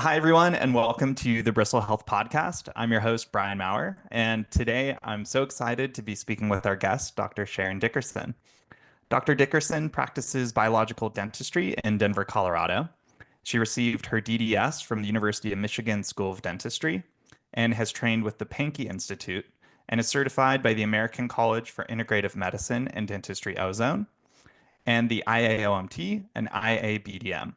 Hi, everyone, and welcome to the Bristle Health Podcast. I'm your host, Brian Maurer, and today I'm so excited to be speaking with our guest, Dr. Sharon Dickerson. Dr. Dickerson practices biological dentistry in Denver, Colorado. She received her DDS from the University of Michigan School of Dentistry and has trained with the Pankey Institute and is certified by the American College for Integrative Medicine and Dentistry Ozone and the IAOMT and IABDM.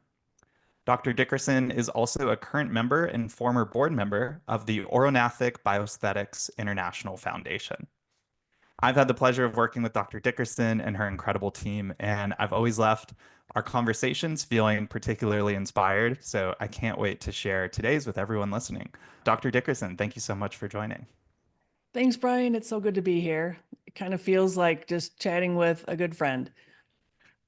Dr. Dickerson is also a current member and former board member of the Orognathic Biosthetics International Foundation. I've had the pleasure of working with Dr. Dickerson and her incredible team, and I've always left our conversations feeling particularly inspired. So I can't wait to share today's with everyone listening. Dr. Dickerson, thank you so much for joining. Thanks, Brian. It's so good to be here. It kind of feels like just chatting with a good friend.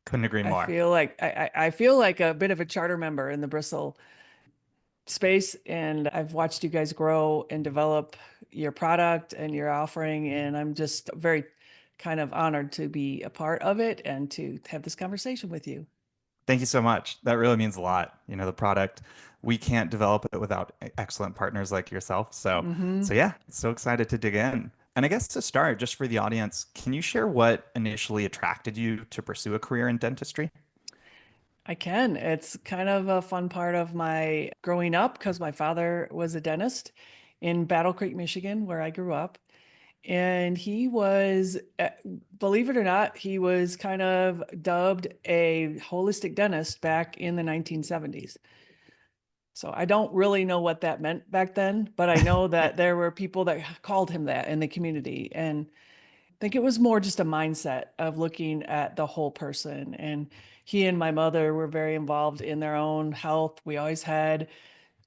Couldn't agree I more. feel like I feel like a bit of a charter member in the Bristle space, and I've watched you guys grow and develop your product and your offering, and I'm just very kind of honored to be a part of it and to have this conversation with you. Thank you so much. That really means a lot. The product, we can't develop it without excellent partners like yourself. So, hmm so yeah, so excited to dig in. And I guess to start, just for the audience, can you share what initially attracted you to pursue a career in dentistry? I can. It's kind of a fun part of my growing up because my father was a dentist in Battle Creek, Michigan, where I grew up. And he was, believe it or not, he was kind of dubbed a holistic dentist back in the 1970s. So I don't really know what that meant back then, but I know that there were people that called him that in the community. And I think it was more just a mindset of looking at the whole person. And he and my mother were very involved in their own health. We always had,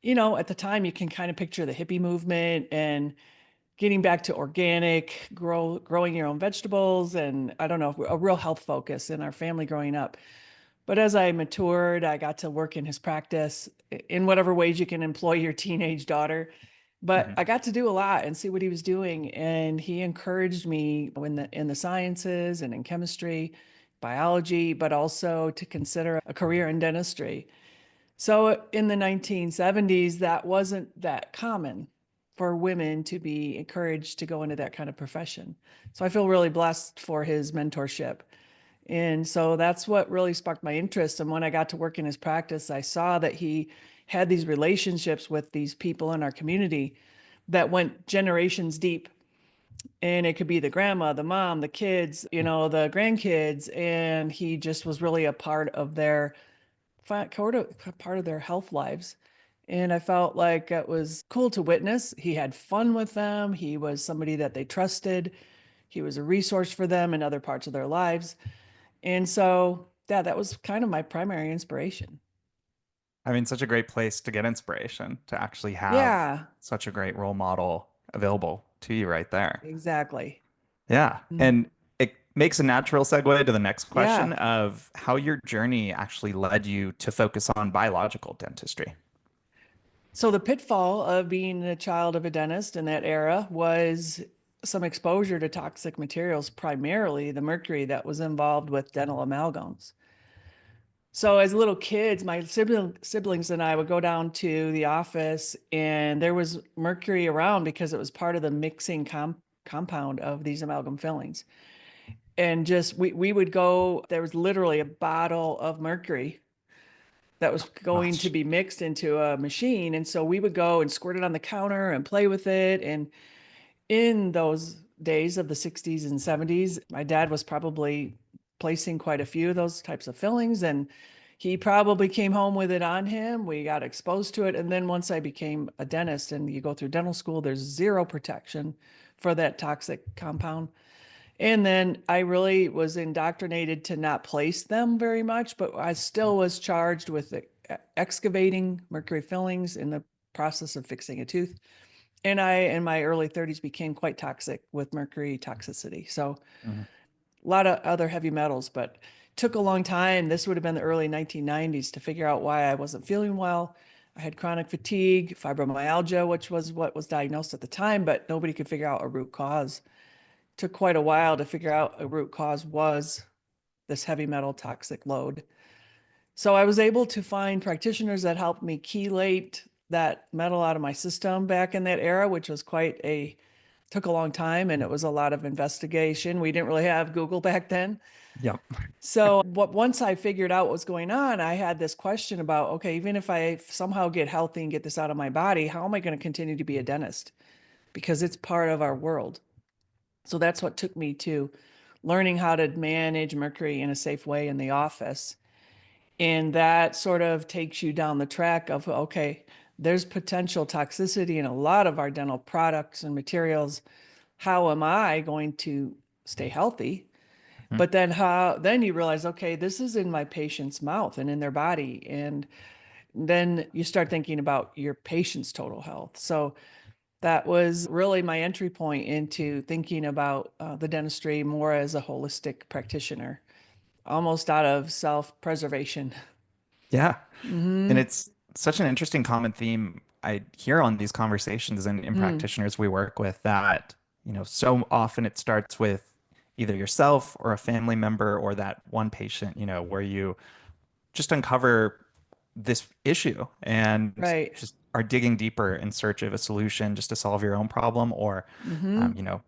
at the time you can kind of picture the hippie movement and getting back to organic, growing your own vegetables, and I don't know, a real health focus in our family growing up. But as I matured, I got to work in his practice in whatever ways you can employ your teenage daughter. But Mhm. I got to do a lot and see what he was doing. And he encouraged me in the sciences and in chemistry, biology, but also to consider a career in dentistry. So in the 1970s, that wasn't that common for women to be encouraged to go into that kind of profession. So I feel really blessed for his mentorship. And so that's what really sparked my interest. And when I got to work in his practice, I saw that he had these relationships with these people in our community that went generations deep. And it could be the grandma, the mom, the kids, the grandkids. And he just was really a part of their part of their health lives. And I felt like it was cool to witness. He had fun with them. He was somebody that they trusted. He was a resource for them in other parts of their lives. And so, yeah, that was kind of my primary inspiration. I mean, such a great place to get inspiration, to actually have Yeah, such a great role model available to you right there. exactly. Yeah. Mhm. And it makes a natural segue to the next question Yeah. of how your journey actually led you to focus on biological dentistry. So the pitfall of being a child of a dentist in that era was some exposure to toxic materials, primarily the mercury that was involved with dental amalgams. So as little kids, my siblings and I would go down to the office and there was mercury around because it was part of the mixing compound of these amalgam fillings. And just we would go, there was literally a bottle of mercury that was going to Gosh. be mixed into a machine. And so we would go and squirt it on the counter and play with it. And in those days of the 60s and 70s, my dad was probably placing quite a few of those types of fillings. And he probably came home with it on him. We got exposed to it. And then once I became a dentist and you go through dental school, there's zero protection for that toxic compound. And then I really was indoctrinated to not place them very much, but I still was charged with excavating mercury fillings in the process of fixing a tooth. And I, in my early 30s, became quite toxic with mercury toxicity. So Mhm. a lot of other heavy metals, but took a long time. This would have been the early 1990s to figure out why I wasn't feeling well. I had chronic fatigue, fibromyalgia, which was what was diagnosed at the time, but nobody could figure out a root cause. Took quite a while to figure out a root cause was this heavy metal toxic load. So I was able to find practitioners that helped me chelate that metal out of my system back in that era, which was took a long time, and it was a lot of investigation. We didn't really have Google back then. Yep. So once I figured out what was going on, I had this question about, okay, even if I somehow get healthy and get this out of my body, how am I going to continue to be a dentist? Because it's part of our world. So that's what took me to learning how to manage mercury in a safe way in the office. And that sort of takes you down the track of, okay, there's potential toxicity in a lot of our dental products and materials. How am I going to stay healthy? Mhm. But then you realize, okay, this is in my patient's mouth and in their body. And then you start thinking about your patient's total health. So that was really my entry point into thinking about the dentistry more as a holistic practitioner, almost out of self-preservation. Yeah. And Mm-hmm. it's such an interesting common theme I hear on these conversations and in Mm, practitioners we work with that, so often it starts with either yourself or a family member or that one patient, where you just uncover this issue and right. just are digging deeper in search of a solution just to solve your own problem or, Mm-hmm. you know,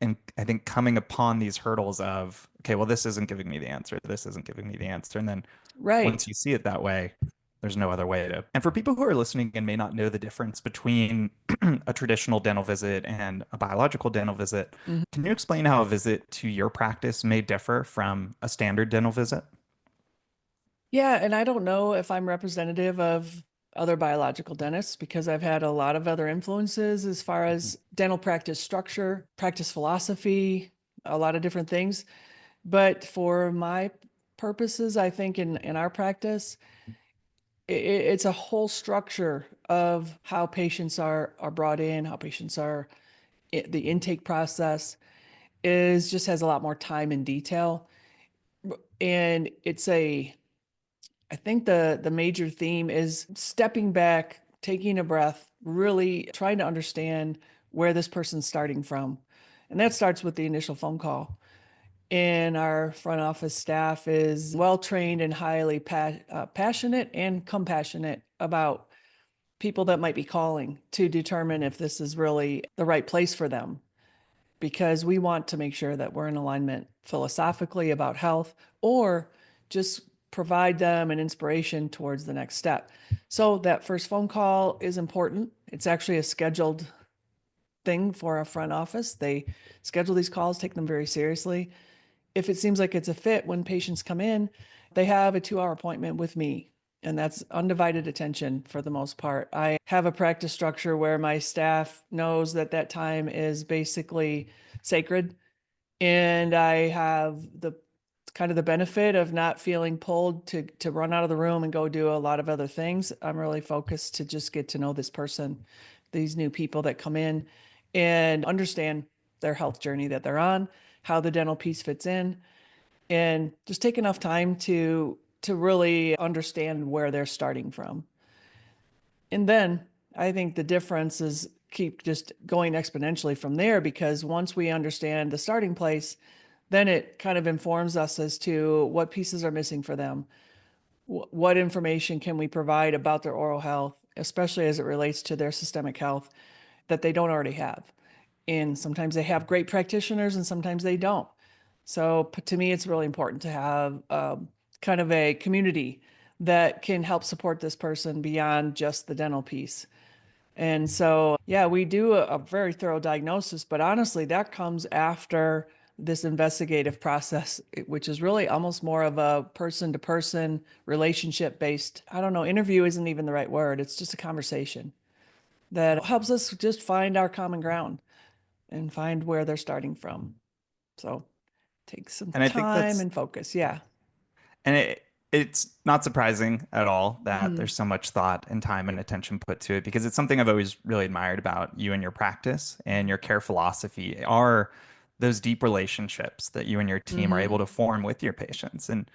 and I think coming upon these hurdles of, okay, well, this isn't giving me the answer. This isn't giving me the answer. And then Right. once you see it that way, there's no other way to. And for people who are listening and may not know the difference between a traditional dental visit and a biological dental visit, Mhm. can you explain how a visit to your practice may differ from a standard dental visit? Yeah, and I don't know if I'm representative of other biological dentists because I've had a lot of other influences as far Mhm. as dental practice structure, practice philosophy, a lot of different things. But for my purposes, I think in our practice, it's a whole structure of how patients are brought in, how patients are the intake process is just has a lot more time and detail. And I think the major theme is stepping back, taking a breath, really trying to understand where this person's starting from. And that starts with the initial phone call. And our front office staff is well trained and highly passionate and compassionate about people that might be calling to determine if this is really the right place for them. Because we want to make sure that we're in alignment philosophically about health or just provide them an inspiration towards the next step. So that first phone call is important. It's actually a scheduled thing for our front office. They schedule these calls, take them very seriously. If it seems like it's a fit when patients come in, they have a 2-hour appointment with me. And that's undivided attention for the most part. I have a practice structure where my staff knows that that time is basically sacred. And I have the kind of the benefit of not feeling pulled to run out of the room and go do a lot of other things. I'm really focused to just get to know this person, these new people that come in and understand their health journey that they're on, how the dental piece fits in, and just take enough time to really understand where they're starting from. And then I think the difference is keep just going exponentially from there because once we understand the starting place, then it kind of informs us as to what pieces are missing for them. What information can we provide about their oral health, especially as it relates to their systemic health that they don't already have. And sometimes they have great practitioners and sometimes they don't. So to me, it's really important to have kind of a community that can help support this person beyond just the dental piece. And so, yeah, we do a very thorough diagnosis, but honestly, that comes after this investigative process, which is really almost more of a person to person relationship based. I don't know, interview isn't even the right word. It's just a conversation that helps us just find our common ground and find where they're starting from. So take some And I think time that's and focus. Yeah. And it's not surprising at all that Mm-hmm. there's so much thought and time and attention put to it because it's something I've always really admired about you and your practice and your care philosophy are those deep relationships that you and your team are Mm-hmm. able to form with your patients. And,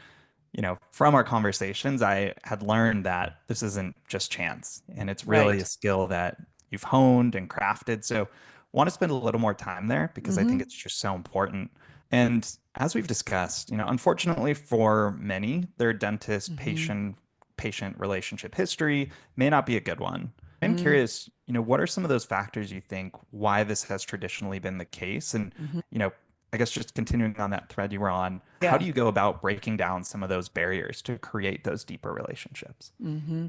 from our conversations, I had learned that this isn't just chance and it's really a Right. skill that you've honed and crafted. So want to spend a little more time there because I think Mm-hmm. it's just so important. And as we've discussed, unfortunately for many, their dentist Mm-hmm. patient relationship history may not be a good one. I'm Mm-hmm. curious, what are some of those factors you think why this has traditionally been the case? And, Mm-hmm. you know, I guess just continuing on that thread you were on, how Yeah. do you go about breaking down some of those barriers to create those deeper relationships? Mm-hmm.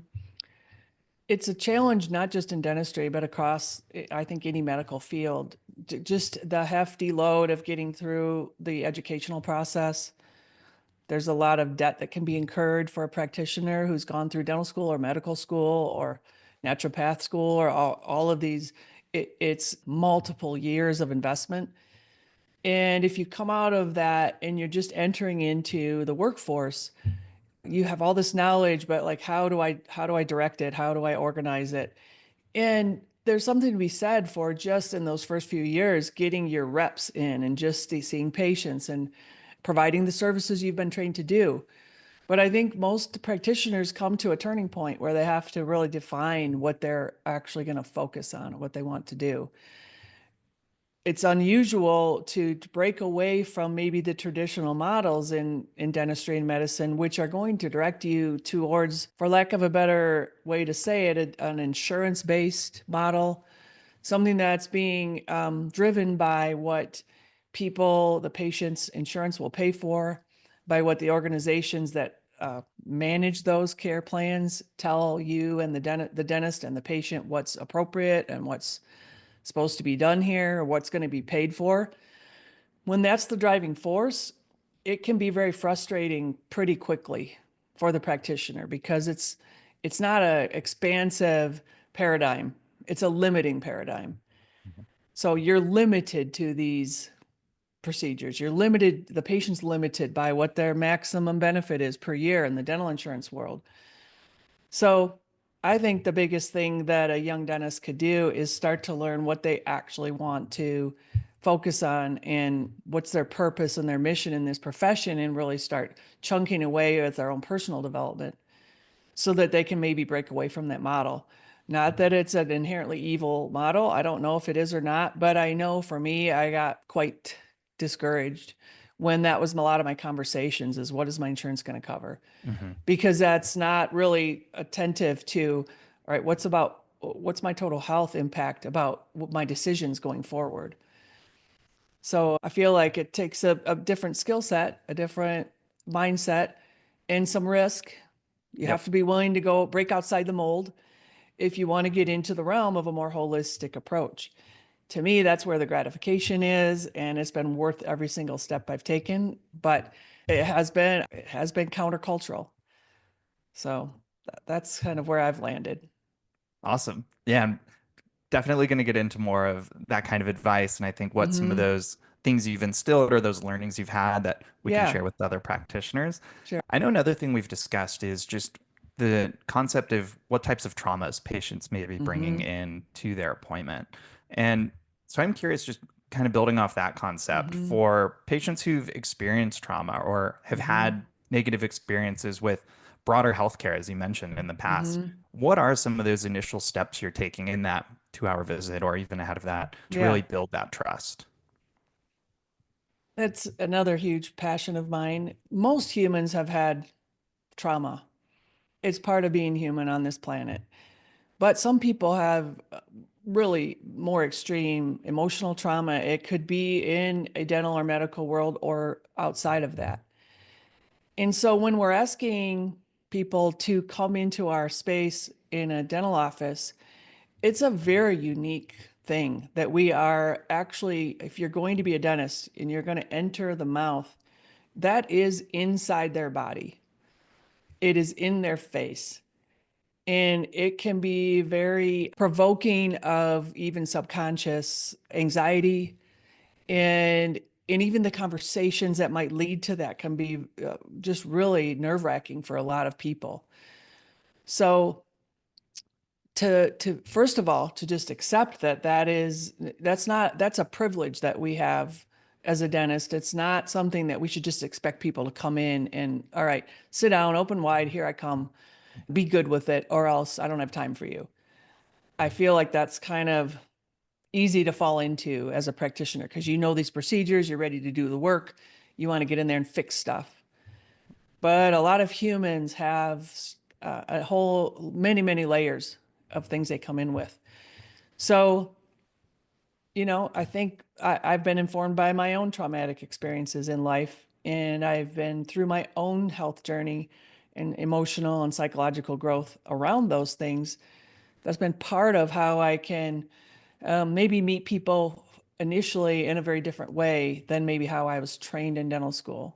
It's a challenge not just in dentistry, but across, I think, any medical field. Just the hefty load of getting through the educational process. There's a lot of debt that can be incurred for a practitioner who's gone through dental school or medical school or naturopath school or all of these. It's multiple years of investment. And if you come out of that and you're just entering into the workforce, you have all this knowledge, but like, how do I direct it? How do I organize it? And there's something to be said for just in those first few years, getting your reps in and just seeing patients and providing the services you've been trained to do. But I think most practitioners come to a turning point where they have to really define what they're actually going to focus on, what they want to do. It's unusual to break away from maybe the traditional models in dentistry and medicine, which are going to direct you towards, for lack of a better way to say it, an insurance-based model, something that's being driven by what people, the patient's insurance will pay for, by what the organizations that manage those care plans tell you and the dentist and the patient what's appropriate and what's supposed to be done here or what's going to be paid for. When that's the driving force, it can be very frustrating pretty quickly for the practitioner because it's not an expansive paradigm. It's a limiting paradigm. So you're limited to these procedures. You're limited, the patient's limited by what their maximum benefit is per year in the dental insurance world. So I think the biggest thing that a young dentist could do is start to learn what they actually want to focus on and what's their purpose and their mission in this profession, and really start chunking away at their own personal development so that they can maybe break away from that model. Not that it's an inherently evil model. I don't know if it is or not, but I know for me, I got quite discouraged when that was a lot of my conversations is, what is my insurance going to cover? Hmm. Because that's not really attentive to, all right, what's my total health impact about my decisions going forward? So I feel like it takes a different skill set, a different mindset, and some risk. You have Yep. to be willing to go break outside the mold if you want to get into the realm of a more holistic approach. To me, that's where the gratification is, and it's been worth every single step I've taken, but it has been countercultural. So that's kind of where I've landed. Awesome. Yeah, I'm definitely going to get into more of that kind of advice. And I think what some of Mm-hmm. those things you've instilled or those learnings you've had that we can Yeah, share with other practitioners. sure. I know another thing we've discussed is just the concept of what types of traumas patients may be bringing Mm-hmm. in to their appointment. And so I'm curious, just kind of building off that concept Mm-hmm. for patients who've experienced trauma or have Mm-hmm. had negative experiences with broader healthcare, as you mentioned in the past. Mm-hmm. What are some of those initial steps you're taking in that 2 hour visit or even ahead of that to Yeah, really build that trust? that's another huge passion of mine. Most humans have had trauma. It's part of being human on this planet. But some people have really more extreme emotional trauma. It could be in a dental or medical world or outside of that. And so when we're asking people to come into our space in a dental office, it's a very unique thing that we are actually, if you're going to be a dentist and you're going to enter the mouth, that is inside their body. It is in their face. And it can be very provoking of even subconscious anxiety, and even the conversations that might lead to that can be just really nerve-wracking for a lot of people. So to first of all, to just accept that that's a privilege that we have as a dentist. It's not something that we should just expect people to come in and, all right, sit down, open wide, here I come, be good with it, or else I don't have time for you. I feel like that's kind of easy to fall into as a practitioner because you know these procedures, you're ready to do the work, you want to get in there and fix stuff. But a lot of humans have a whole many layers of things they come in with. So, I think I've been informed by my own traumatic experiences in life, and I've been through my own health journey and emotional and psychological growth around those things. That's been part of how I can maybe meet people initially in a very different way than maybe how I was trained in dental school.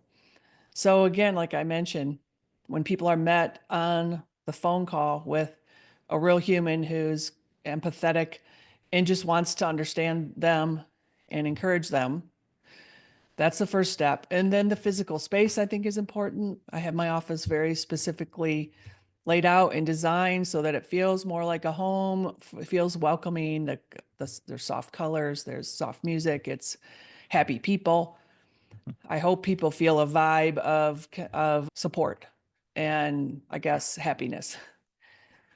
So again, like I mentioned, when people are met on the phone call with a real human who's empathetic and just wants to understand them and encourage them, that's the first step. And then the physical space, I think, is important. I have my office very specifically laid out and designed so that it feels more like a home. It feels welcoming. There's soft colors, there's soft music, it's happy people. I hope people feel a vibe of support and, I guess, happiness.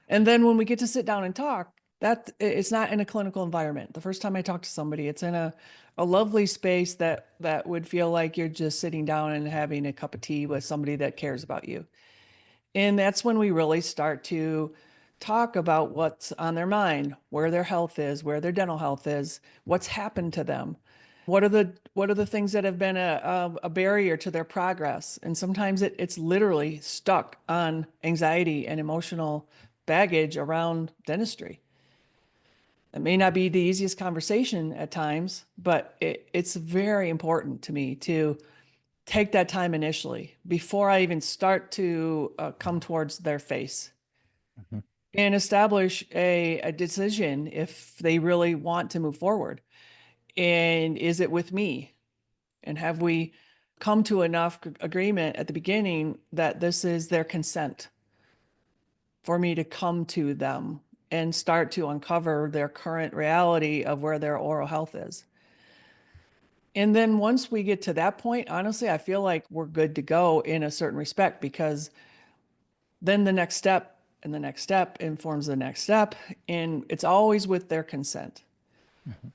And then when we get to sit down and talk, that it's not in a clinical environment. The first time I talk to somebody, it's in a lovely space that would feel like you're just sitting down and having a cup of tea with somebody that cares about you. And that's when we really start to talk about what's on their mind, where their health is, where their dental health is, what's happened to them. What are the things that have been a barrier to their progress? And sometimes it's literally stuck on anxiety and emotional baggage around dentistry. It may not be the easiest conversation at times, but it's very important to me to take that time initially before I even start to come towards their face and establish a decision if they really want to move forward. And is it with me? And have we come to enough agreement at the beginning that this is their consent for me to come to them and start to uncover their current reality of where their oral health is? And then once we get to that point, honestly, I feel like we're good to go in a certain respect, because then the next step and the next step informs the next step. And it's always with their consent. Mhm.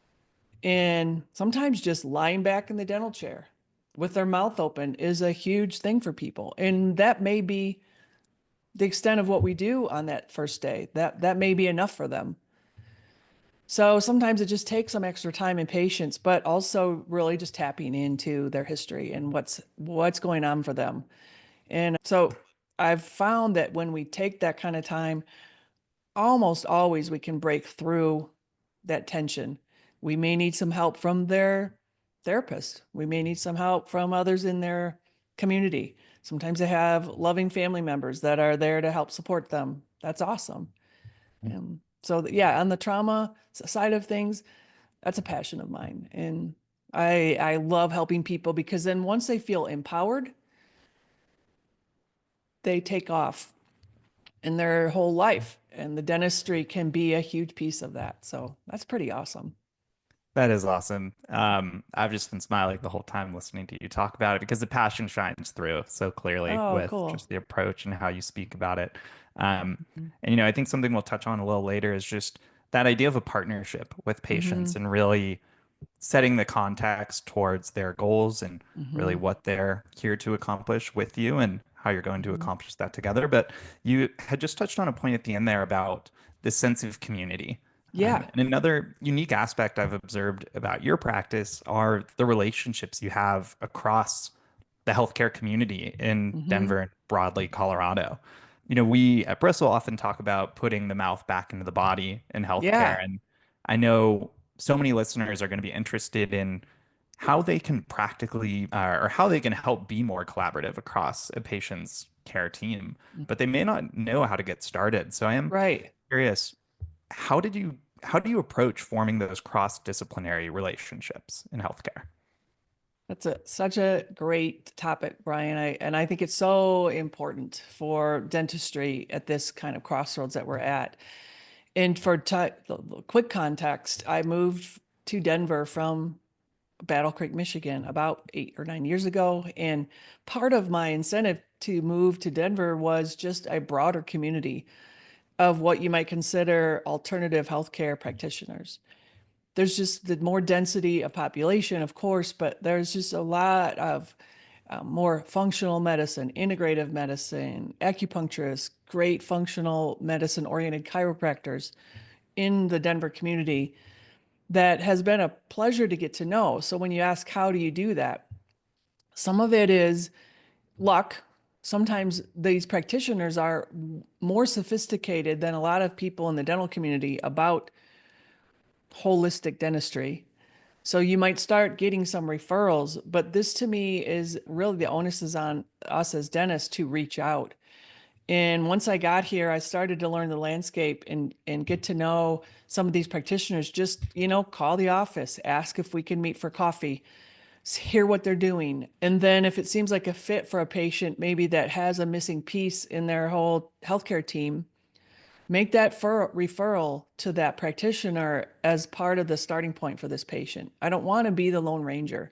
And sometimes just lying back in the dental chair with their mouth open is a huge thing for people. And that may be the extent of what we do on that first day. That may be enough for them. So sometimes it just takes some extra time and patience, but also really just tapping into their history and what's going on for them. And so I've found that when we take that kind of time, almost always we can break through that tension. We may need some help from their therapist. We may need some help from others in their community. Sometimes they have loving family members that are there to help support them. That's awesome. So yeah, on the trauma side of things, that's a passion of mine. And I love helping people, because then once they feel empowered, they take off in their whole life. And the dentistry can be a huge piece of that. So that's pretty awesome. That is awesome. I've just been smiling the whole time listening to you talk about it because the passion shines through so clearly Oh, with cool. just the approach and how you speak about it. Um, Mm-hmm. and, I think something we'll touch on a little later is just that idea of a partnership with Mm-hmm. patients and really setting the context towards their goals and really Mm-hmm. what they're here to accomplish with you and how you're going to Mm-hmm. accomplish that together. But you had just touched on a point at the end there about this sense of community. Yeah. And another unique aspect I've observed about your practice are the relationships you have across the healthcare community in Mm-hmm. Denver and broadly Colorado. We at Bristle often talk about putting the mouth back into the body in healthcare. Yeah. And I know so many listeners are going to be interested in how they can practically or how they can help be more collaborative across a patient's care team, but they may not know how to get started. So I am Right. curious, how do you approach forming those cross-disciplinary relationships in healthcare? That's such a great topic, Brian. I think it's so important for dentistry at this kind of crossroads that we're at. And for the quick context, I moved to Denver from Battle Creek, Michigan, about 8 or 9 years ago. And part of my incentive to move to Denver was just a broader community of what you might consider alternative healthcare practitioners. There's just the more density of population, of course, but there's just a lot of more functional medicine, integrative medicine, acupuncturists, great functional medicine oriented chiropractors in the Denver community that has been a pleasure to get to know. So when you ask, how do you do that? Some of it is luck. Sometimes these practitioners are more sophisticated than a lot of people in the dental community about holistic dentistry. So you might start getting some referrals, but this to me is really the onus is on us as dentists to reach out. And once I got here, I started to learn the landscape and get to know some of these practitioners. Just, call the office, ask if we can meet for coffee, hear what they're doing. And then if it seems like a fit for a patient, maybe that has a missing piece in their whole healthcare team, make that referral to that practitioner as part of the starting point for this patient. I don't want to be the Lone Ranger.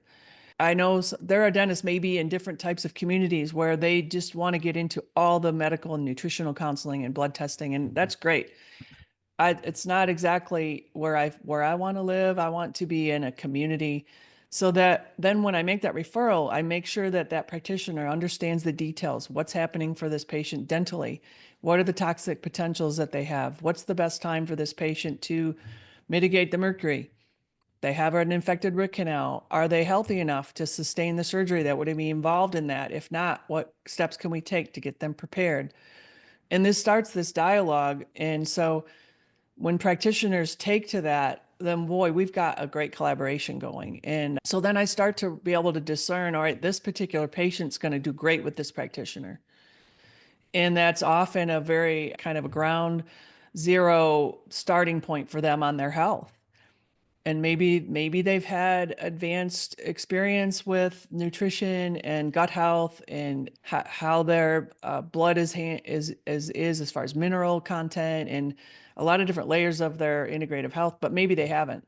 I know there are dentists maybe in different types of communities where they just want to get into all the medical and nutritional counseling and blood testing, and that's great. It's not exactly where I want to live. I want to be in a community so that then when I make that referral, I make sure that that practitioner understands the details. What's happening for this patient dentally? What are the toxic potentials that they have? What's the best time for this patient to mitigate the mercury? They have an infected root canal. Are they healthy enough to sustain the surgery that would be involved in that? If not, what steps can we take to get them prepared? And this starts this dialogue. And so when practitioners take to that, then boy, we've got a great collaboration going. And so then I start to be able to discern, all right, this particular patient's going to do great with this practitioner. And that's often a very kind of a ground zero starting point for them on their health. And maybe they've had advanced experience with nutrition and gut health and how their blood is as far as mineral content and a lot of different layers of their integrative health, but maybe they haven't.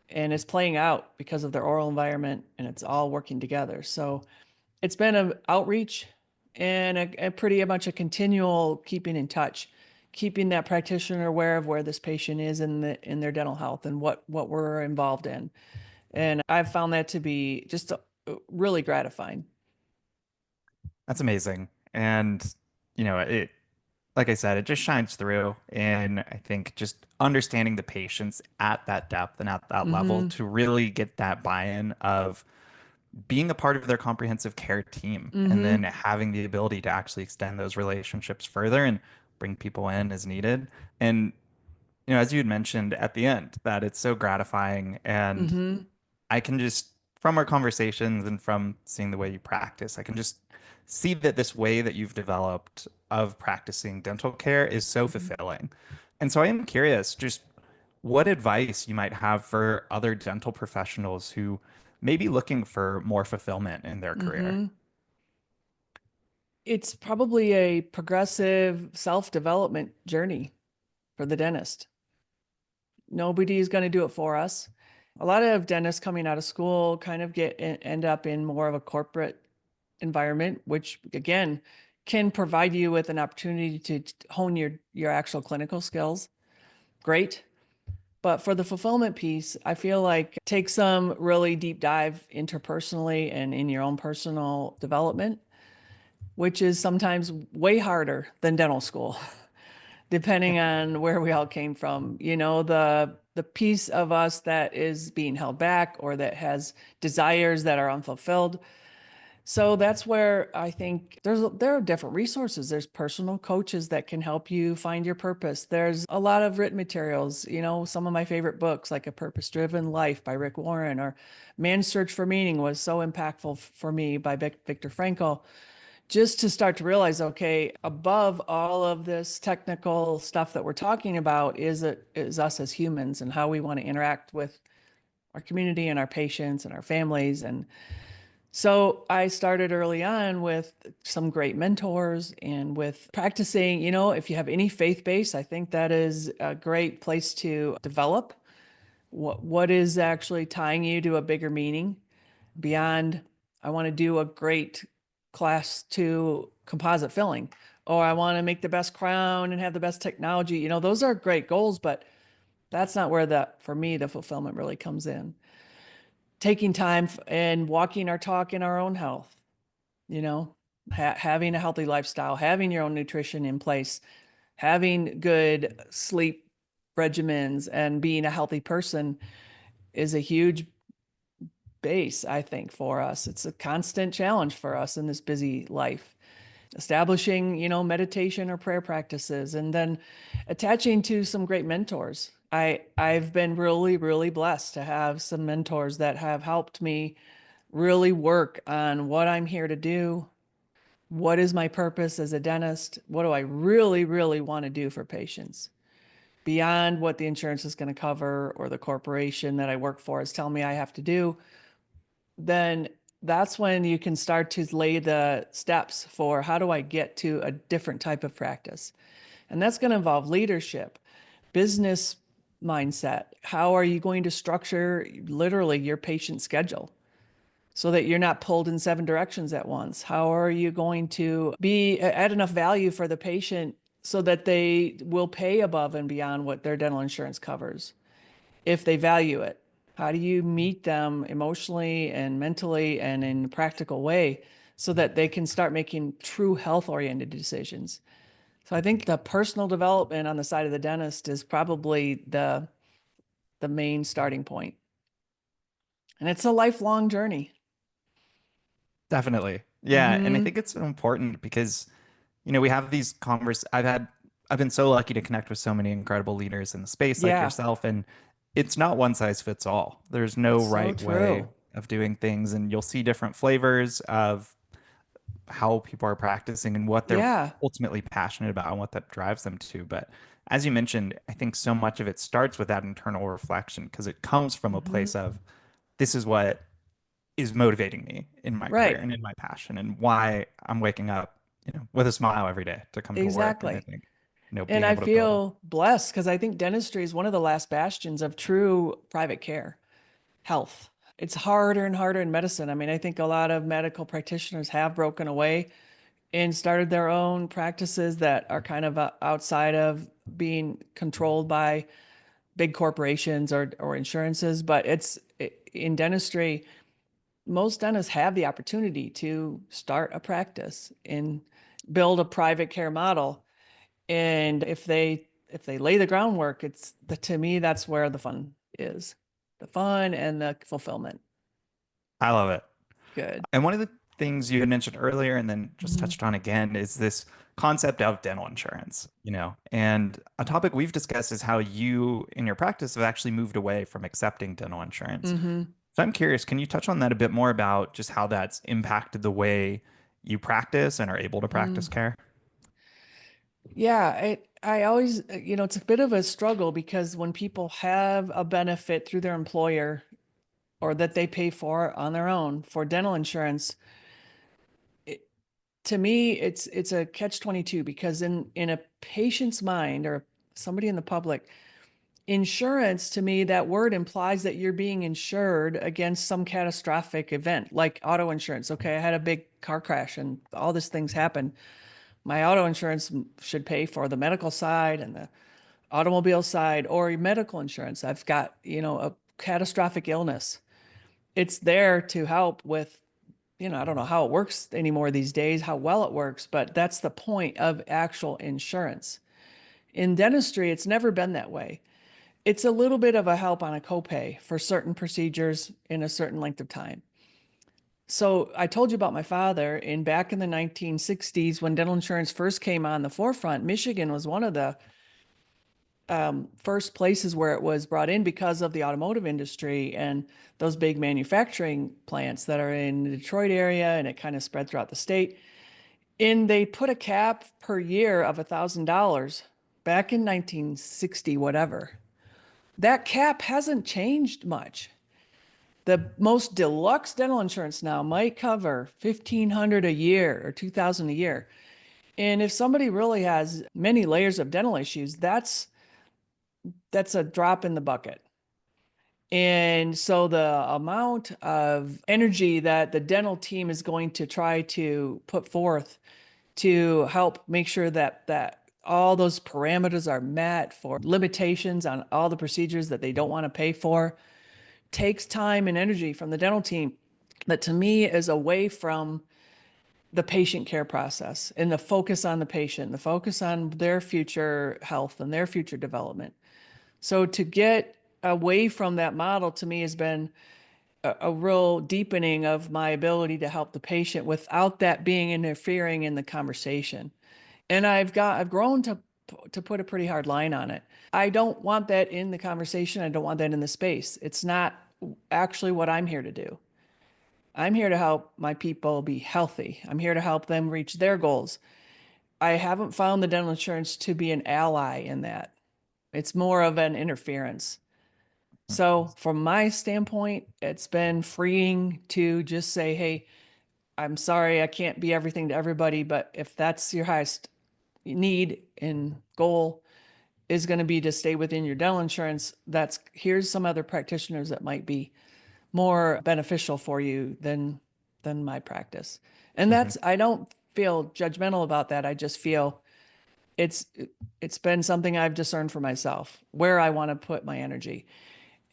And it's playing out because of their oral environment and it's all working together. So it's been an outreach and a pretty much a continual keeping in touch, keeping that practitioner aware of where this patient is in their dental health and what we're involved in. And I've found that to be just really gratifying. That's amazing. And, it, like I said, it just shines through. And I think just understanding the patients at that depth and at that level Mm-hmm. to really get that buy-in of being a part of their comprehensive care team and then Mm-hmm. having the ability to actually extend those relationships further and bring people in as needed. And, as you had mentioned at the end, that it's so gratifying. And Mm-hmm. I can just, from our conversations and from seeing the way you practice, I can just see that this way that you've developed of practicing dental care is so Mm-hmm. fulfilling. And so I am curious, just what advice you might have for other dental professionals who may be looking for more fulfillment in their career. Mm-hmm. It's probably a progressive self-development journey for the dentist. Nobody's going to do it for us. A lot of dentists coming out of school kind of end up in more of a corporate environment, which again can provide you with an opportunity to hone your actual clinical skills. Great. But for the fulfillment piece, I feel like take some really deep dive interpersonally and in your own personal development, which is sometimes way harder than dental school, depending on where we all came from. The piece of us that is being held back or that has desires that are unfulfilled. So that's where I think there are different resources. There's personal coaches that can help you find your purpose. There's a lot of written materials, some of my favorite books like A Purpose-Driven Life by Rick Warren or Man's Search for Meaning was so impactful for me by Viktor Frankl. Just to start to realize, okay, above all of this technical stuff that we're talking about is us as humans and how we want to interact with our community and our patients and our families. And so I started early on with some great mentors and with practicing, if you have any faith base, I think that is a great place to develop what is actually tying you to a bigger meaning beyond, I want to do a great class 2 composite filling, or I want to make the best crown and have the best technology. Those are great goals, but that's not where for me, the fulfillment really comes in. Taking time and walking our talk in our own health. you know, having a healthy lifestyle, having your own nutrition in place, having good sleep regimens, and being a healthy person is a huge base, I think, for us. It's a constant challenge for us in this busy life. Establishing, meditation or prayer practices, and then attaching to some great mentors. I've been really, really blessed to have some mentors that have helped me really work on what I'm here to do. What is my purpose as a dentist? What do I really, really want to do for patients? Beyond what the insurance is going to cover or the corporation that I work for is telling me I have to do, then that's when you can start to lay the steps for how do I get to a different type of practice. And that's going to involve leadership, business mindset. How are you going to structure literally your patient schedule so that you're not pulled in 7 directions at once? How are you going to add enough value for the patient so that they will pay above and beyond what their dental insurance covers if they value it? How do you meet them emotionally and mentally and in a practical way so that they can start making true health-oriented decisions? So I think the personal development on the side of the dentist is probably the main starting point. And it's a lifelong journey. Definitely. Yeah. And I think it's so important because, we have these I've been so lucky to connect with so many incredible leaders in the space like Yeah, yourself. And it's not one size fits all. There's no so right way true. of doing things. And you'll see different flavors of how people are practicing and what they're Yeah. ultimately passionate about and what that drives them to. But as you mentioned, I think so much of it starts with that internal reflection because it comes from a place of this is what is motivating me in my career Right. and in my passion and why I'm waking up, with a smile every day to come to work. And I Exactly. think, And being I able to build up. feel blessed because I think dentistry is one of the last bastions of true private care health. It's harder and harder in medicine. I mean, I think a lot of medical practitioners have broken away and started their own practices that are kind of outside of being controlled by big corporations or insurances. But in dentistry, most dentists have the opportunity to start a practice and build a private care model. And if they lay the groundwork, to me, that's where the fun is. The fun and the fulfillment. I love it. Good. And one of the things you had mentioned earlier and then just Mhm. touched on again is this concept of dental insurance, and a topic we've discussed is how you in your practice have actually moved away from accepting dental insurance. Mhm. So I'm curious, can you touch on that a bit more about just how that's impacted the way you practice and are able to practice Mm. care? Yeah, I always, it's a bit of a struggle because when people have a benefit through their employer or that they pay for on their own for dental insurance, it, to me, it's a catch-22 because in a patient's mind or somebody in the public, insurance to me, that word implies that you're being insured against some catastrophic event like auto insurance. Okay, I had a big car crash and all these things happen. My auto insurance should pay for the medical side and the automobile side or medical insurance. I've got, a catastrophic illness. It's there to help with, I don't know how it works anymore these days, how well it works, but that's the point of actual insurance. In dentistry, it's never been that way. It's a little bit of a help on a copay for certain procedures in a certain length of time. So I told you about my father back in the 1960s when dental insurance first came on the forefront. Michigan was one of the first places where it was brought in because of the automotive industry and those big manufacturing plants that are in the Detroit area, and it kind of spread throughout the state. And they put a cap per year of $1,000 back in 1960, whatever. That cap hasn't changed much. The most deluxe dental insurance now might cover 1,500 a year or 2,000 a year. And if somebody really has many layers of dental issues, that's a drop in the bucket. And so the amount of energy that the dental team is going to try to put forth to help make sure that all those parameters are met for limitations on all the procedures that they don't want to pay for takes time and energy from the dental team that to me is away from the patient care process and the focus on the patient, the focus on their future health and their future development. So to get away from that model to me has been a real deepening of my ability to help the patient without that being interfering in the conversation. And I've grown to put a pretty hard line on it. I don't want that in the conversation. I don't want that in the space. It's not actually what I'm here to do. I'm here to help my people be healthy. I'm here to help them reach their goals. I haven't found the dental insurance to be an ally in that. It's more of an interference. So from my standpoint, it's been freeing to just say, hey, I'm sorry, I can't be everything to everybody, but if that's your highest need and goal is going to be to stay within your dental insurance, here's some other practitioners that might be more beneficial for you than my practice. And Mhm. I don't feel judgmental about that. I just feel it's it's been something I've discerned for myself where I want to put my energy.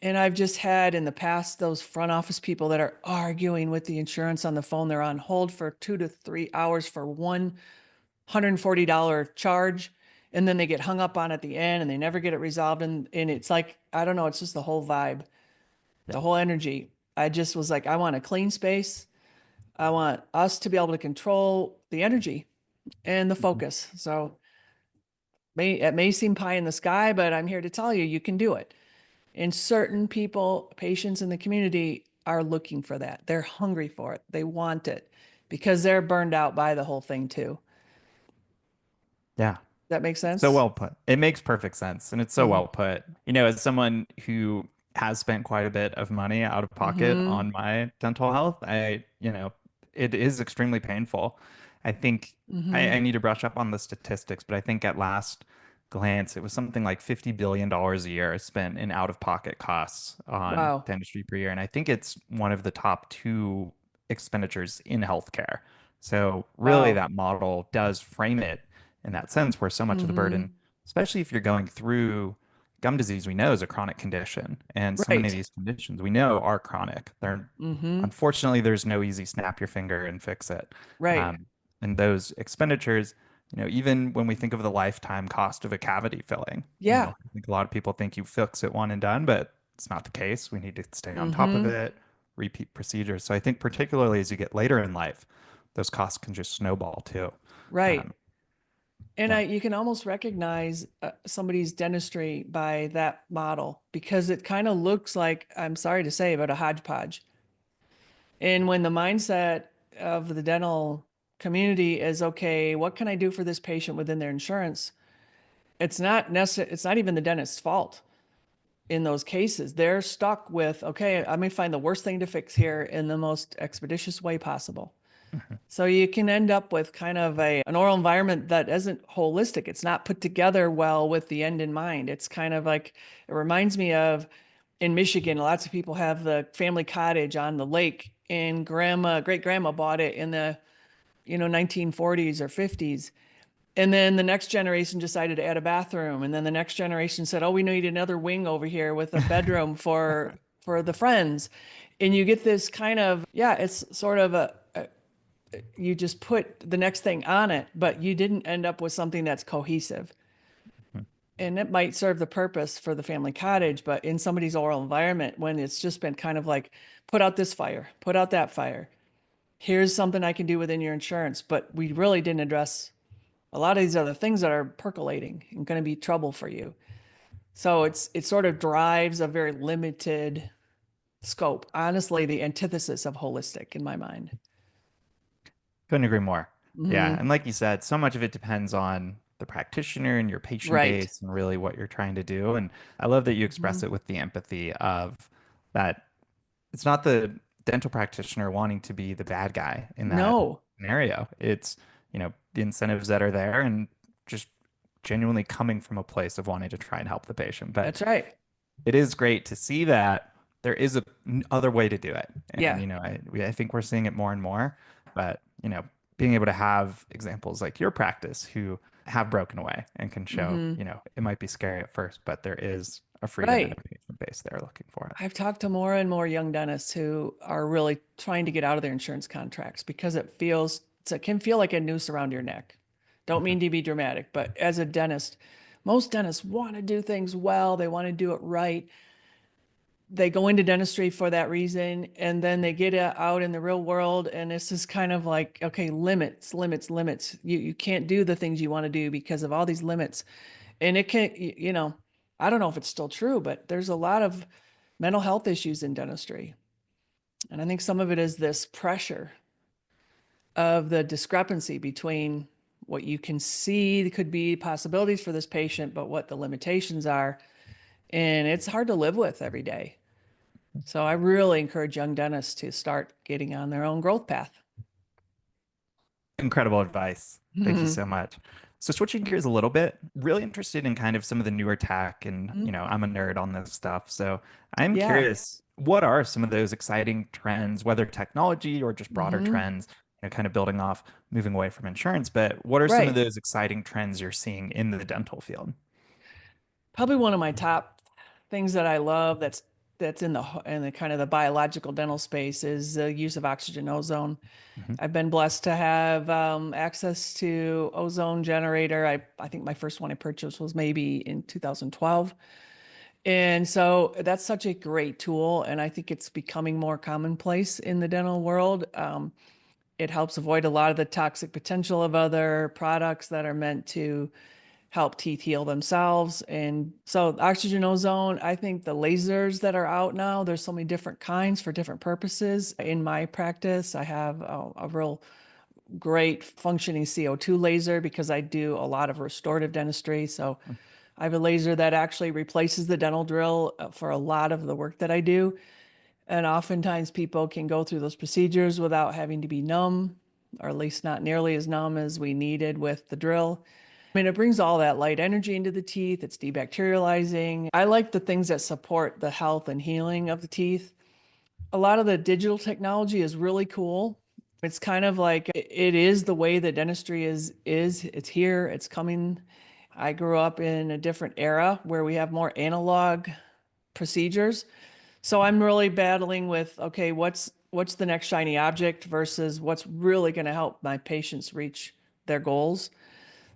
And I've just had in the past those front office people that are arguing with the insurance on the phone. They're on hold for 2 to 3 hours for $140 charge. And then they get hung up on at the end and they never get it resolved. And it's like, I don't know, it's just the whole vibe, Yeah. the whole energy. I just was like, I want a clean space. I want us to be able to control the energy and the Mhm. focus. So it may seem pie in the sky, but I'm here to tell you, you can do it. And certain people, patients in the community are looking for that. They're hungry for it. They want it because they're burned out by the whole thing too. Yeah. That makes So sense? well put. It makes perfect sense. And it's so Mm-hmm. well put. As someone who has spent quite a bit of money out of pocket Mm-hmm. on my dental health, it is extremely painful. I think I Mm-hmm. need to brush up on the statistics, but I think at last glance, it was something like $50 billion a year spent in out-of-pocket costs on Wow. dentistry per year. And I think it's one of the top two expenditures in healthcare. So really Wow. that model does frame it in that sense where so much of the Mm-hmm. burden, especially if you're going through gum disease, we know is a chronic condition. And so many of Right. these conditions we know are chronic. They're Mm-hmm. unfortunately there's no easy snap your finger and fix it. Right. Um, and those expenditures, even when we think of the lifetime cost of a cavity filling, Yeah. I think a lot of people think you fix it one and done, but it's not the case. We need to stay on top of Mm-hmm. it, repeat procedures. So I think particularly as you get later in life, those costs can just snowball too. Right. Um, And yeah. you can almost recognize somebody's dentistry by that model because it kind of looks like, I'm sorry to say, but a hodgepodge. And when the mindset of the dental community is, okay, what can I do for this patient within their insurance? It's not even the dentist's fault in those cases. They're stuck with, okay, I'm going to find the worst thing to fix here in the most expeditious way possible. Mhm. So you can end up with kind of an oral environment that isn't holistic. It's not put together well with the end in mind. It's kind of like, it reminds me of in Michigan, lots of people have the family cottage on the lake, and great grandma bought it in the, 1940s or 50s. And then the next generation decided to add a bathroom. And then the next generation said, oh, we need another wing over here with a bedroom for the friends. And you get this kind of, yeah, it's sort of you just put the next thing on it, but you didn't end up with something that's cohesive. And it might serve the purpose for the family cottage, but in somebody's oral environment, when it's just been kind of like, put out this fire, put out that fire. Here's something I can do within your insurance, but we really didn't address a lot of these other things that are percolating and going to be trouble for you. So it sort of drives a very limited scope. Honestly, the antithesis of holistic in my mind. Couldn't agree more. Yeah. Hmm. And like you said, so much of it depends on the practitioner and your patient Right. base and really what you're trying to do. And I love that you Hmm. express it with the empathy of that it's not the dental practitioner wanting to be the bad guy in that No, scenario. It's, the incentives that are there and just genuinely coming from a place of wanting to try and help the patient. But that's right. it is great to see that there is a other way to do it. And, Yeah. I think we're seeing it more and more, but, being able to have examples like your practice who have broken away and can show, Hmm. it might be scary at first, but there is a freedom and a Right. patient base there looking for it. I've talked to more and more young dentists who are really trying to get out of their insurance contracts because it feels it can feel like a noose around your neck. Don't mean to be dramatic, but as a dentist, most dentists want to do things well. They want to do it right. They go into dentistry for that reason, and then they get out in the real world, and this is kind of like, okay, limits, limits, limits. You can't do the things you want to do because of all these limits. And it can, I don't know if it's still true, but there's a lot of mental health issues in dentistry. And I think some of it is this pressure of the discrepancy between what you can see could be possibilities for this patient, but what the limitations are. And it's hard to live with every day. So I really encourage young dentists to start getting on their own growth path. Incredible advice. Thank you Mhm. so much. So switching gears a little bit, really interested in kind of some of the newer tech and, I'm a nerd on this stuff. So I'm Yeah. curious, what are some of those exciting trends, whether technology or just broader Hmm. trends, kind of building off, moving away from insurance, but what are some of Right. those exciting trends you're seeing in the dental field? Probably one of my top things that I love that's in the kind of the biological dental space is the use of oxygen ozone. Mhm. I've been blessed to have access to ozone generator. I think my first one I purchased was maybe in 2012. And so that's such a great tool. And I think it's becoming more commonplace in the dental world. It helps avoid a lot of the toxic potential of other products that are meant to help teeth heal themselves. And so oxygen ozone, I think the lasers that are out now, there's so many different kinds for different purposes. In my practice, I have a real great functioning CO2 laser because I do a lot of restorative dentistry. So I have a laser that actually replaces the dental drill for a lot of the work that I do. And oftentimes people can go through those procedures without having to be numb, or at least not nearly as numb as we needed with the drill. I mean, it brings all that light energy into the teeth. It's debacterializing. I like the things that support the health and healing of the teeth. A lot of the digital technology is really cool. It's kind of like it is the way that dentistry is. It's here, it's coming. I grew up in a different era where we have more analog procedures. So I'm really battling with, okay, what's the next shiny object versus what's really going to help my patients reach their goals.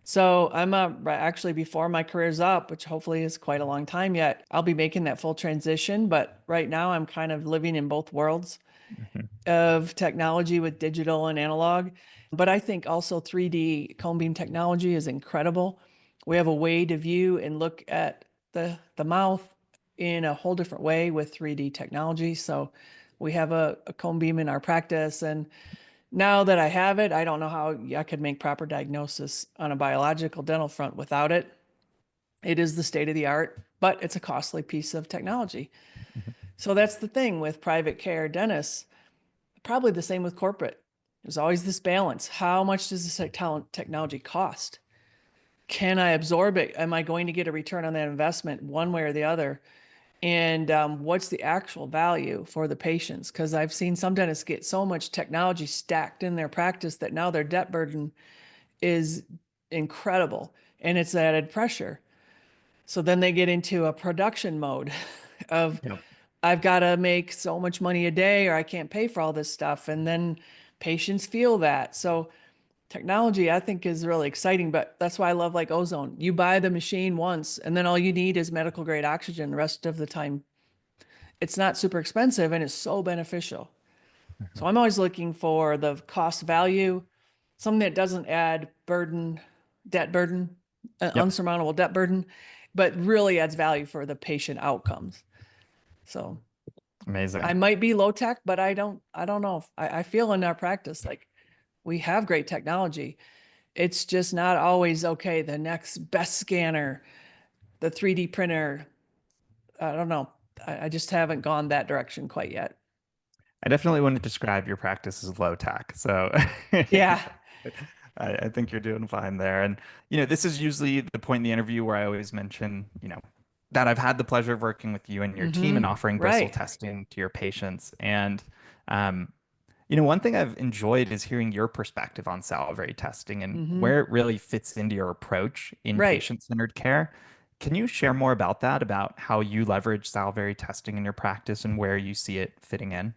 So I'm actually before my career's up, which hopefully is quite a long time yet, I'll be making that full transition. But right now I'm kind of living in both worlds Mhm. of technology with digital and analog. But I think also 3D cone beam technology is incredible. We have a way to view and look at the mouth in a whole different way with 3D technology. So we have a cone beam in our practice. And now that I have it, I don't know how I could make proper diagnosis on a biological dental front without it. It is the state of the art, but it's a costly piece of technology. Mhm. So that's the thing with private care dentists. Probably the same with corporate. There's always this balance. How much does this technology cost? Can I absorb it? Am I going to get a return on that investment one way or the other? And what's the actual value for the patients? Because I've seen some dentists get so much technology stacked in their practice that now their debt burden is incredible and it's added pressure. So then they get into a production mode of, Yep. I've got to make so much money a day or I can't pay for all this stuff. And then patients feel that. So technology, I think, is really exciting, but that's why I love like ozone. You buy the machine once and then all you need is medical grade oxygen the rest of the time. It's not super expensive and it's so beneficial. Mhm. So I'm always looking for the cost value, something that doesn't add debt burden, Yep. unsurmountable debt burden, but really adds value for the patient outcomes. So I Amazing. might be low tech, but I don't know. I feel in our practice like we have great technology. It's just not always okay. The next best scanner, the 3D printer. I don't know. I just haven't gone that direction quite yet. I definitely wouldn't describe your practice as low tech. So Yeah. I think you're doing fine there. And, this is usually the point in the interview where I always mention, that I've had the pleasure of working with you and your team and Mm-hmm. offering bristle Right. testing to your patients. And, um, one thing I've enjoyed is hearing your perspective on salivary testing and Mm-hmm. where it really fits into your approach in Right. patient-centered care. Can you share more about that, about how you leverage salivary testing in your practice and where you see it fitting in?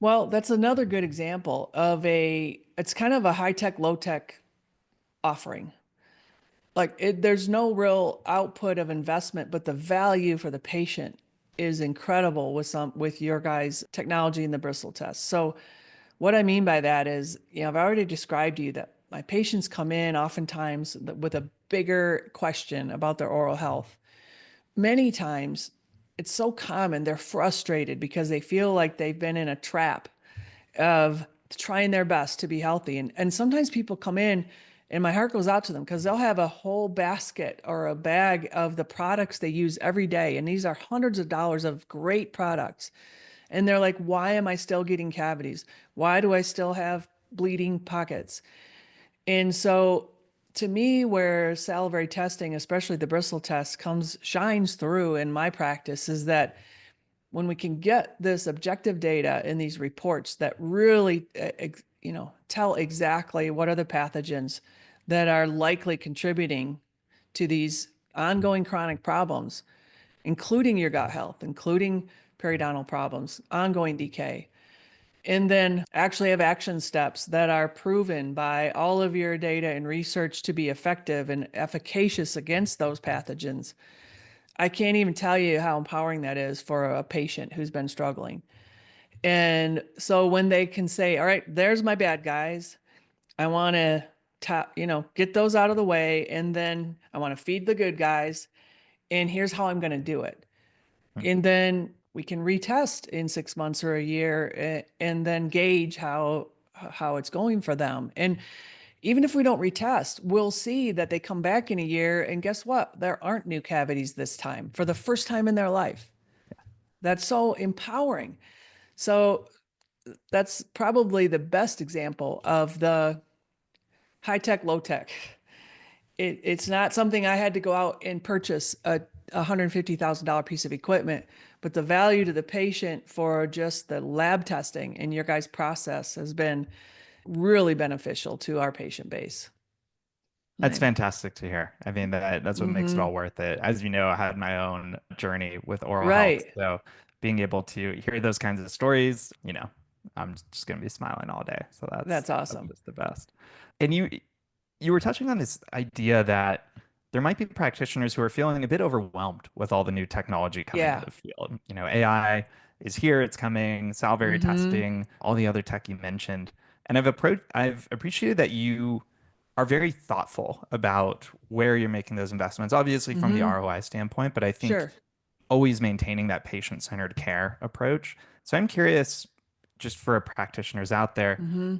Well, that's another good example of it's kind of a high tech, low tech offering. There's no real output of investment, but the value for the patient is incredible with your guys' technology in the Bristle test. So what I mean by that is, I've already described to you that my patients come in oftentimes with a bigger question about their oral health. Many times it's so common, they're frustrated because they feel like they've been in a trap of trying their best to be healthy. And sometimes people come in and my heart goes out to them because they'll have a whole basket or a bag of the products they use every day. And these are hundreds of dollars of great products. And they're like, why am I still getting cavities? Why do I still have bleeding pockets? And so to me, where salivary testing, especially the Bristle test, shines through in my practice is that when we can get this objective data in these reports that really, tell exactly what are the pathogens that are likely contributing to these ongoing chronic problems, including your gut health, including periodontal problems, ongoing decay, and then actually have action steps that are proven by all of your data and research to be effective and efficacious against those pathogens. I can't even tell you how empowering that is for a patient who's been struggling. And so when they can say, all right, there's my bad guys. I want to get those out of the way. And then I want to feed the good guys. And here's how I'm going to do it. And then we can retest in 6 months or a year and then gauge how it's going for them. And even if we don't retest, we'll see that they come back in a year and guess what? There aren't new cavities this time for the first time in their life. That's so empowering. So that's probably the best example of the high tech, low tech. It's not something I had to go out and purchase a $150,000 piece of equipment, but the value to the patient for just the lab testing in your guys' process has been really beneficial to our patient base. That's fantastic to hear. I mean, that's what makes it Mm-hmm. all worth it. As you know, I had my own journey with oral health. Right. So being able to hear those kinds of stories, I'm just going to be smiling all day. So That's that's awesome. just the best. And you were touching on this idea that there might be practitioners who are feeling a bit overwhelmed with all the new technology coming to Yeah. the field. AI is here, it's coming, salivary Mm-hmm. testing, all the other tech you mentioned. And I've appreciated that you are very thoughtful about where you're making those investments, obviously from the Mm-hmm. ROI standpoint, but I think Sure. always maintaining that patient-centered care approach. So I'm curious, just for practitioners out there, Mm-hmm.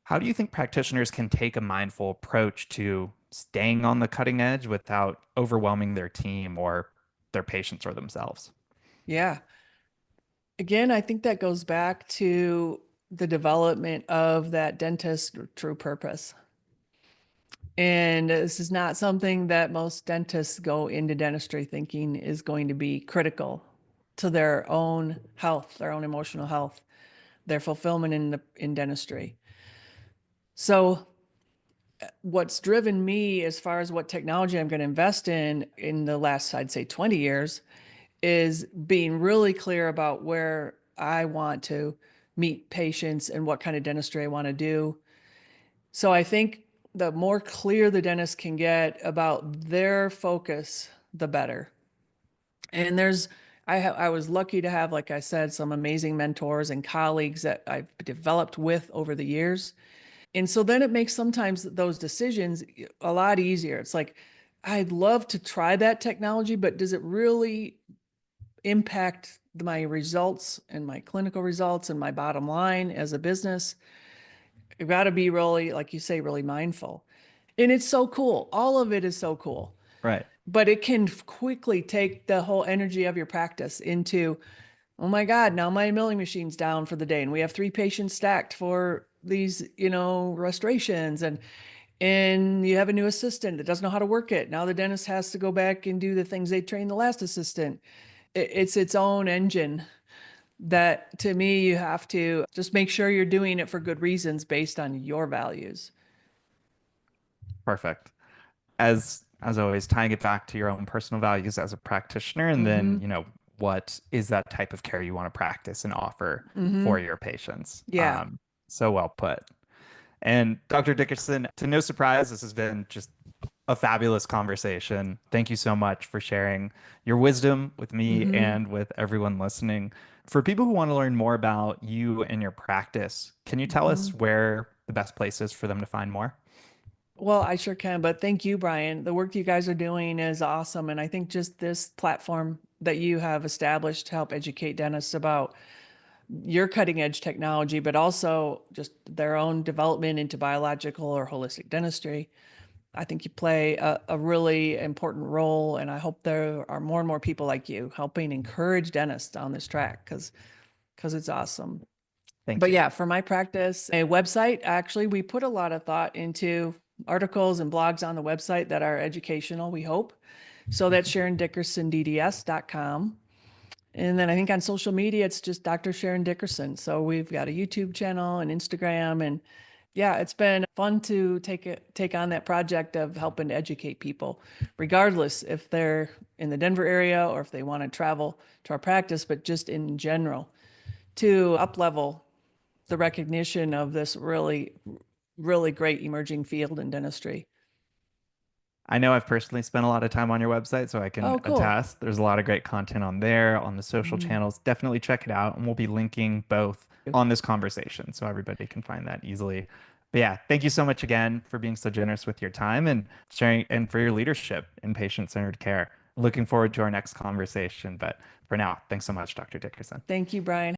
how do you think practitioners can take a mindful approach to staying on the cutting edge without overwhelming their team or their patients or themselves? Yeah. Again, I think that goes back to the development of that dentist true purpose. And this is not something that most dentists go into dentistry thinking is going to be critical to their own health, their own emotional health, their fulfillment in dentistry. So what's driven me as far as what technology I'm going to invest in the last, I'd say 20 years, is being really clear about where I want to meet patients and what kind of dentistry I want to do. So I think the more clear the dentist can get about their focus, the better. And I was lucky to have, like I said, some amazing mentors and colleagues that I've developed with over the years. And so then it makes sometimes those decisions a lot easier. It's like, I'd love to try that technology, but does it really impact my results and my clinical results and my bottom line as a business? You've got to be really, like you say, really mindful. And it's so cool. All of it is so cool. Right. But it can quickly take the whole energy of your practice into, oh my God, now my milling machine's down for the day and we have 3 patients stacked for these, restorations and you have a new assistant that doesn't know how to work it. Now the dentist has to go back and do the things they trained the last assistant. It's its own engine that to me you have to just make sure you're doing it for good reasons based on your values. Perfect. As always, tying it back to your own personal values as a practitioner, and then, Mm-hmm. what is that type of care you want to practice and offer Mm-hmm. for your patients. Yeah. So well put. And Dr. Dickerson, to no surprise, this has been just a fabulous conversation. Thank you so much for sharing your wisdom with me Mm-hmm. and with everyone listening. For people who want to learn more about you and your practice, can you tell Mm-hmm. us where the best place is for them to find more? Well, I sure can, but thank you, Brian. The work you guys are doing is awesome. And I think just this platform that you have established to help educate dentists about your cutting edge technology, but also just their own development into biological or holistic dentistry. I think you play a really important role. And I hope there are more and more people like you helping encourage dentists on this track because it's awesome. Thank But you. yeah, for my practice, a website, actually, we put a lot of thought into articles and blogs on the website that are educational, we hope. So that's SharonDickersonDDS.com. And then I think on social media, it's just Dr. Sharon Dickerson. So we've got a YouTube channel and Instagram. And yeah, it's been fun to take on that project of helping to educate people, regardless if they're in the Denver area or if they want to travel to our practice, but just in general to up level the recognition of this really, really great emerging field in dentistry. I know I've personally spent a lot of time on your website, so I can Oh, cool. attest. There's a lot of great content on there, on the social Mhm. channels. Definitely check it out, and we'll be linking both on this conversation so everybody can find that easily. But yeah, thank you so much again for being so generous with your time and sharing and for your leadership in patient-centered care. Looking forward to our next conversation. But for now, thanks so much, Dr. Dickerson. Thank you, Brian.